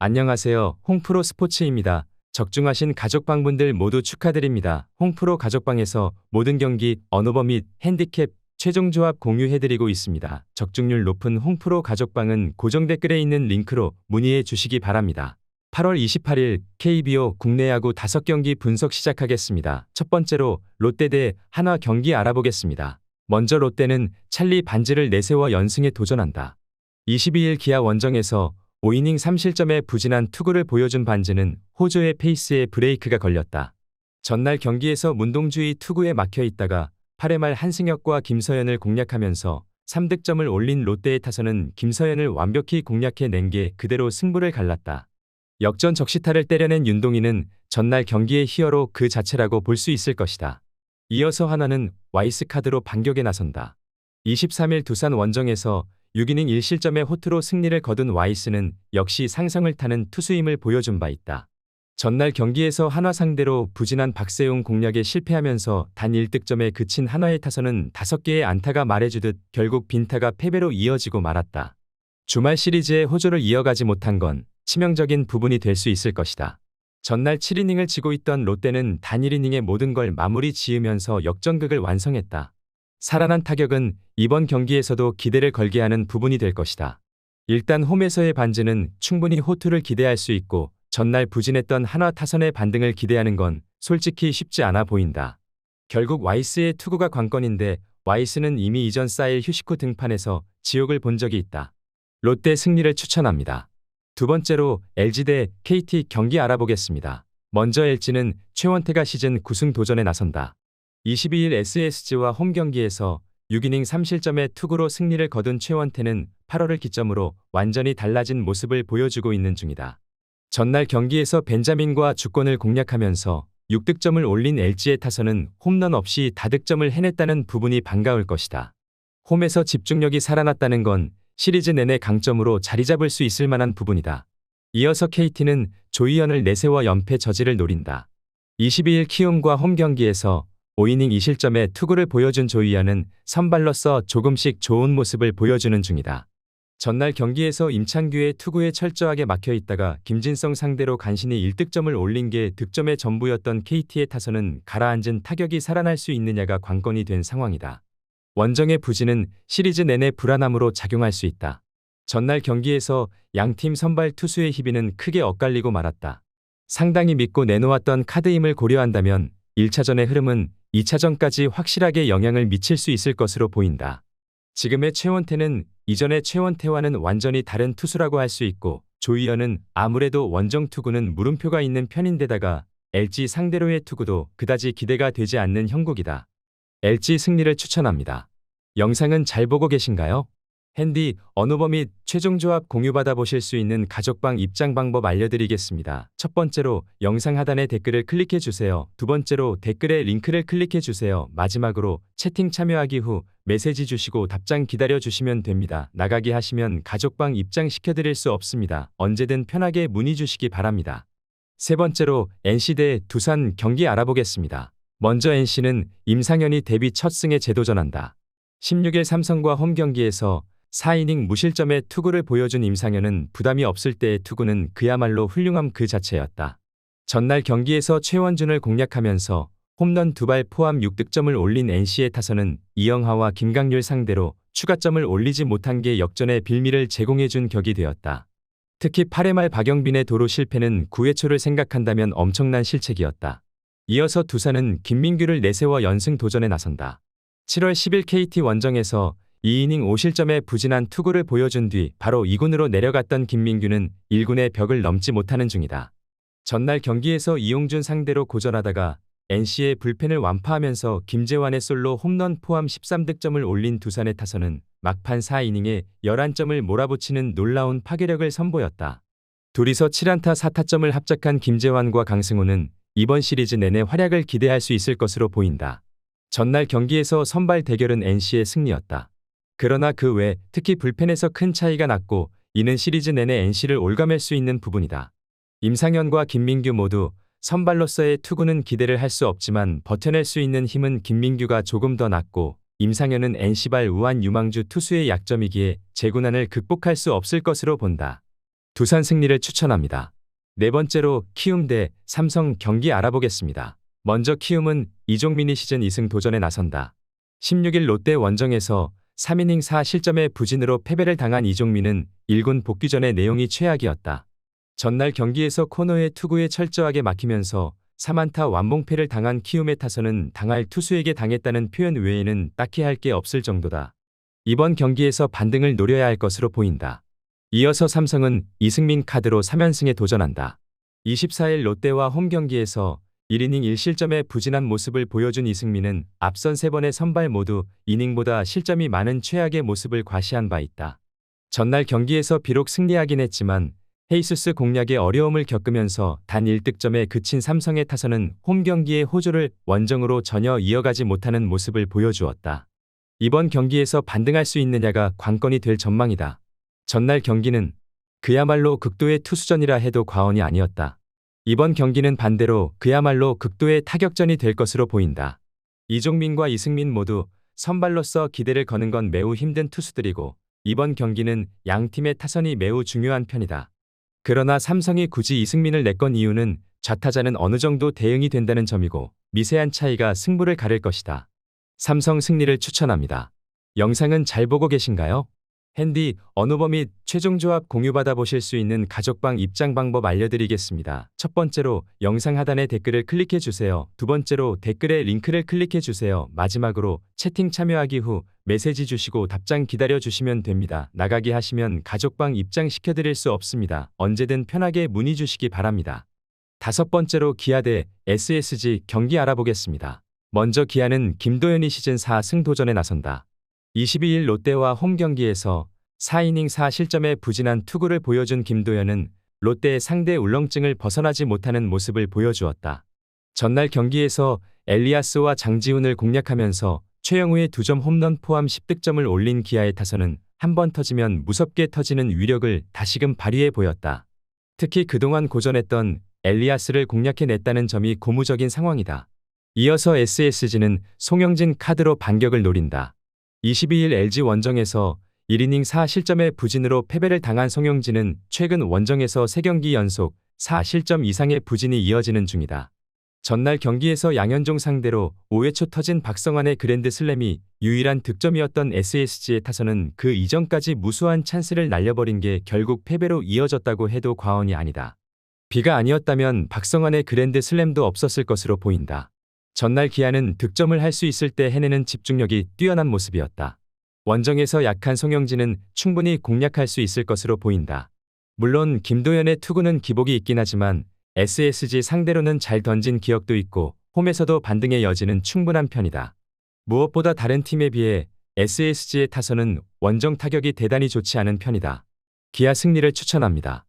안녕하세요. 홍프로 스포츠입니다. 적중하신 가족방분들 모두 축하드립니다. 홍프로 가족방에서 모든 경기, 언오버 및 핸디캡, 최종 조합 공유해드리고 있습니다. 적중률 높은 홍프로 가족방은 고정 댓글에 있는 링크로 문의해 주시기 바랍니다. 8월 28일 KBO 국내 야구 5경기 분석 시작하겠습니다. 첫 번째로 롯데 대 한화 경기 알아보겠습니다. 먼저 롯데는 찰리 반지를 내세워 연승에 도전한다. 22일 기아 원정에서 5이닝 3실점의 부진한 투구를 보여준 반지는 호조의 페이스에 브레이크가 걸렸다. 전날 경기에서 문동주의 투구에 막혀 있다가 8회 말 한승혁과 김서현을 공략하면서 3득점을 올린 롯데의 타선은 김서현을 완벽히 공략해낸 게 그대로 승부를 갈랐다. 역전 적시타를 때려낸 윤동희는 전날 경기의 히어로 그 자체라고 볼 수 있을 것이다. 이어서 한화는 와이스 카드로 반격에 나선다. 23일 두산 원정에서 6이닝 1실점의 호투로 승리를 거둔 와이스는 역시 상성을 타는 투수임을 보여준 바 있다. 전날 경기에서 한화 상대로 부진한 박세웅 공략에 실패하면서 단 1득점에 그친 한화의 타선은 5개의 안타가 말해주듯 결국 빈타가 패배로 이어지고 말았다. 주말 시리즈의 호조를 이어가지 못한 건 치명적인 부분이 될 수 있을 것이다. 전날 7이닝을 치고 있던 롯데는 단 1이닝에 모든 걸 마무리 지으면서 역전극을 완성했다. 살아난 타격은 이번 경기에서도 기대를 걸게 하는 부분이 될 것이다. 일단 홈에서의 반지는 충분히 호투를 기대할 수 있고 전날 부진했던 한화 타선의 반등을 기대하는 건 솔직히 쉽지 않아 보인다. 결국 와이스의 투구가 관건인데 와이스는 이미 이전 쌓일 휴식 후 등판에서 지옥을 본 적이 있다. 롯데 승리를 추천합니다. 두 번째로 LG 대 KT 경기 알아보겠습니다. 먼저 LG는 최원태가 시즌 9승 도전에 나선다. 22일 SSG와 홈 경기에서 6이닝 3실점의 투구로 승리를 거둔 최원태는 8월을 기점으로 완전히 달라진 모습을 보여주고 있는 중이다. 전날 경기에서 벤자민과 주권을 공략하면서 6득점을 올린 LG의 타선은 홈런 없이 다득점을 해냈다는 부분이 반가울 것이다. 홈에서 집중력이 살아났다는 건 시리즈 내내 강점으로 자리 잡을 수 있을 만한 부분이다. 이어서 KT는 조이현을 내세워 연패 저지를 노린다. 22일 키움과 홈 경기에서 5이닝 2실점의 투구를 보여준 조이현은 선발로서 조금씩 좋은 모습을 보여주는 중이다. 전날 경기에서 임창규의 투구에 철저하게 막혀 있다가 김진성 상대로 간신히 1득점을 올린 게 득점의 전부였던 KT의 타선은 가라앉은 타격이 살아날 수 있느냐가 관건이 된 상황이다. 원정의 부진은 시리즈 내내 불안함으로 작용할 수 있다. 전날 경기에서 양팀 선발 투수의 희비는 크게 엇갈리고 말았다. 상당히 믿고 내놓았던 카드임을 고려한다면 1차전의 흐름은 2차전까지 확실하게 영향을 미칠 수 있을 것으로 보인다. 지금의 최원태는 이전의 최원태와는 완전히 다른 투수라고 할 수 있고 조이현은 아무래도 원정 투구는 물음표가 있는 편인데다가 LG 상대로의 투구도 그다지 기대가 되지 않는 형국이다. LG 승리를 추천합니다. 영상은 잘 보고 계신가요? 핸디, 언오버 및 최종 조합 공유받아 보실 수 있는 가족방 입장 방법 알려드리겠습니다. 첫 번째로 영상 하단의 댓글을 클릭해 주세요. 두 번째로 댓글에 링크를 클릭해 주세요. 마지막으로 채팅 참여하기 후 메시지 주시고 답장 기다려 주시면 됩니다. 나가기 하시면 가족방 입장시켜 드릴 수 없습니다. 언제든 편하게 문의 주시기 바랍니다. 세 번째로 NC 대 두산 경기 알아보겠습니다. 먼저 NC는 임상현이 데뷔 첫 승에 재도전한다. 16일 삼성과 홈 경기에서 4이닝 무실점의 투구를 보여준 임상현은 부담이 없을 때의 투구는 그야말로 훌륭함 그 자체였다. 전날 경기에서 최원준을 공략하면서 홈런 2발 포함 6득점을 올린 NC의 타선은 이영하와 김강률 상대로 추가점을 올리지 못한 게 역전의 빌미를 제공해준 격이 되었다. 특히 8회 말 박영빈의 도루 실패는 9회 초를 생각한다면 엄청난 실책이었다. 이어서 두산은 김민규를 내세워 연승 도전에 나선다. 7월 10일 KT 원정에서 2이닝 5실점의 부진한 투구를 보여준 뒤 바로 2군으로 내려갔던 김민규는 1군의 벽을 넘지 못하는 중이다. 전날 경기에서 이용준 상대로 고전하다가 NC의 불펜을 완파하면서 김재환의 솔로 홈런 포함 13득점을 올린 두산의 타선은 막판 4이닝에 11점을 몰아붙이는 놀라운 파괴력을 선보였다. 둘이서 7안타 4타점을 합작한 김재환과 강승호는 이번 시리즈 내내 활약을 기대할 수 있을 것으로 보인다. 전날 경기에서 선발 대결은 NC의 승리였다. 그러나 그 외 특히 불펜에서 큰 차이가 났고 이는 시리즈 내내 NC를 올가맬 수 있는 부분이다. 임상현과 김민규 모두 선발로서의 투구는 기대를 할 수 없지만 버텨낼 수 있는 힘은 김민규가 조금 더 낮고 임상현은 NC발 우한 유망주 투수의 약점이기에 재군안을 극복할 수 없을 것으로 본다. 두산 승리를 추천합니다. 네 번째로 키움 대 삼성 경기 알아보겠습니다. 먼저 키움은 이종민이 시즌 2승 도전에 나선다. 16일 롯데 원정에서 3이닝 4실점의 부진으로 패배를 당한 이종민은 1군 복귀 전의 내용이 최악이었다. 전날 경기에서 코너의 투구에 철저하게 막히면서 3안타 완봉패를 당한 키움의 타선은 당할 투수에게 당했다는 표현 외에는 딱히 할 게 없을 정도다. 이번 경기에서 반등을 노려야 할 것으로 보인다. 이어서 삼성은 이승민 카드로 3연승에 도전한다. 24일 롯데와 홈 경기에서 1이닝 1실점의 부진한 모습을 보여준 이승민은 앞선 3번의 선발 모두 이닝보다 실점이 많은 최악의 모습을 과시한 바 있다. 전날 경기에서 비록 승리하긴 했지만 헤이수스 공략에 어려움을 겪으면서 단 1득점에 그친 삼성의 타선은 홈 경기의 호조를 원정으로 전혀 이어가지 못하는 모습을 보여주었다. 이번 경기에서 반등할 수 있느냐가 관건이 될 전망이다. 전날 경기는 그야말로 극도의 투수전이라 해도 과언이 아니었다. 이번 경기는 반대로 그야말로 극도의 타격전이 될 것으로 보인다. 이종민과 이승민 모두 선발로서 기대를 거는 건 매우 힘든 투수들이고 이번 경기는 양 팀의 타선이 매우 중요한 편이다. 그러나 삼성이 굳이 이승민을 내건 이유는 좌타자는 어느 정도 대응이 된다는 점이고 미세한 차이가 승부를 가릴 것이다. 삼성 승리를 추천합니다. 영상은 잘 보고 계신가요? 핸디, 언어버 및 최종 조합 공유받아 보실 수 있는 가족방 입장 방법 알려드리겠습니다. 첫 번째로 영상 하단의 댓글을 클릭해 주세요. 두 번째로 댓글에 링크를 클릭해 주세요. 마지막으로 채팅 참여하기 후 메시지 주시고 답장 기다려 주시면 됩니다. 나가기 하시면 가족방 입장시켜 드릴 수 없습니다. 언제든 편하게 문의 주시기 바랍니다. 다섯 번째로 기아 대 SSG 경기 알아보겠습니다. 먼저 기아는 김도현이 시즌 4승 도전에 나선다. 22일 롯데와 홈 경기에서 4이닝 4실점의 부진한 투구를 보여준 김도현은 롯데의 상대 울렁증을 벗어나지 못하는 모습을 보여주었다. 전날 경기에서 엘리아스와 장지훈을 공략하면서 최영우의 2점 홈런 포함 10득점을 올린 기아의 타선은 한 번 터지면 무섭게 터지는 위력을 다시금 발휘해 보였다. 특히 그동안 고전했던 엘리아스를 공략해냈다는 점이 고무적인 상황이다. 이어서 SSG는 송영진 카드로 반격을 노린다. 22일 LG 원정에서 1이닝 4실점의 부진으로 패배를 당한 송영진은 최근 원정에서 3경기 연속 4실점 이상의 부진이 이어지는 중이다. 전날 경기에서 양현종 상대로 5회 초 터진 박성환의 그랜드 슬램이 유일한 득점이었던 SSG의 타선은 그 이전까지 무수한 찬스를 날려버린 게 결국 패배로 이어졌다고 해도 과언이 아니다. 비가 아니었다면 박성환의 그랜드 슬램도 없었을 것으로 보인다. 전날 기아는 득점을 할 수 있을 때 해내는 집중력이 뛰어난 모습이었다. 원정에서 약한 송영진은 충분히 공략할 수 있을 것으로 보인다. 물론 김도현의 투구는 기복이 있긴 하지만 SSG 상대로는 잘 던진 기억도 있고 홈에서도 반등의 여지는 충분한 편이다. 무엇보다 다른 팀에 비해 SSG의 타선은 원정 타격이 대단히 좋지 않은 편이다. 기아 승리를 추천합니다.